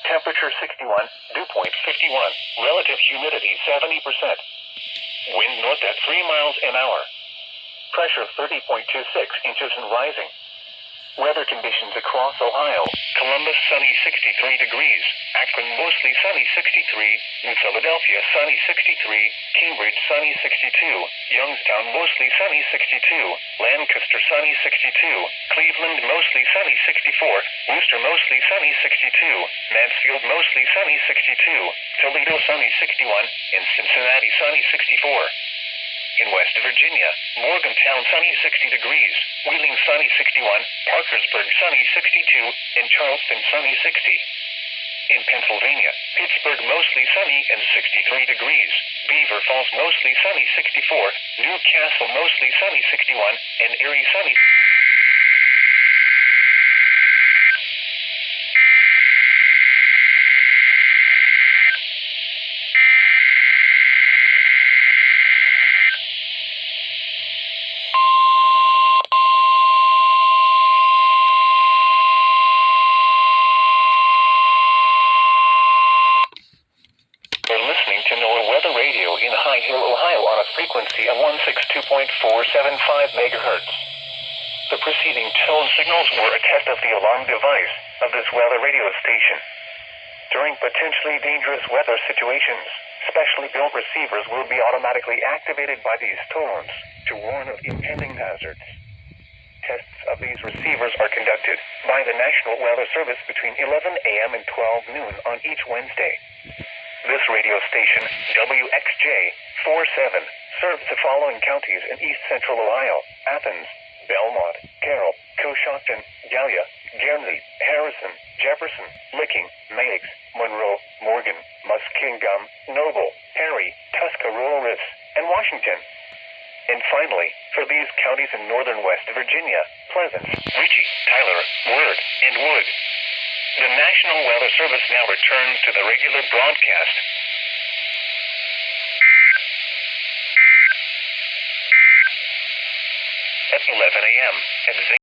Temperature 61, dew point 51, relative humidity 70%. Wind north at 3 miles an hour. Pressure 30.26 inches and rising. Weather conditions across Ohio. Columbus, sunny 63 degrees. Akron, mostly sunny 63. New Philadelphia, sunny 63. Cambridge, sunny 62. Youngstown, mostly sunny 62. Lancaster, sunny 62. Cleveland, mostly sunny 64. Worcester, mostly sunny 62. Mansfield, mostly sunny 62. Toledo, sunny 61. And Cincinnati, sunny 64. In West Virginia, Morgantown, sunny 60 degrees. Wheeling, sunny 61. Parkersburg, sunny 62. And Charleston, sunny 60. In Pennsylvania, Pittsburgh, mostly sunny and 63 degrees. Beaver Falls, mostly sunny 64. Newcastle, mostly sunny 61. And Erie, sunny. You're listening to NOAA Weather Radio in High Hill, Ohio on a frequency of 162.475 megahertz. The preceding tone signals were a test of the alarm device of this weather radio station. During potentially dangerous weather situations, specially built receivers will be automatically activated by these tones to warn of impending hazards. Tests of these receivers are conducted by the National Weather Service between 11 a.m. and 12 noon on each Wednesday. This radio station, WXJ-47, serves the following counties in east central Ohio: Athens, Belmont, Carroll, Coshocton, Gallia, Guernsey, Harrison, Jefferson, Licking, Meigs, Monroe, Morgan, Muskingum, Noble, Perry, Tuscarawas, and Washington. And finally, for these counties in northern West Virginia: Pleasant, Ritchie, Tyler, Word, and Wood. The National Weather Service now returns to the regular broadcast. At 11 a.m. at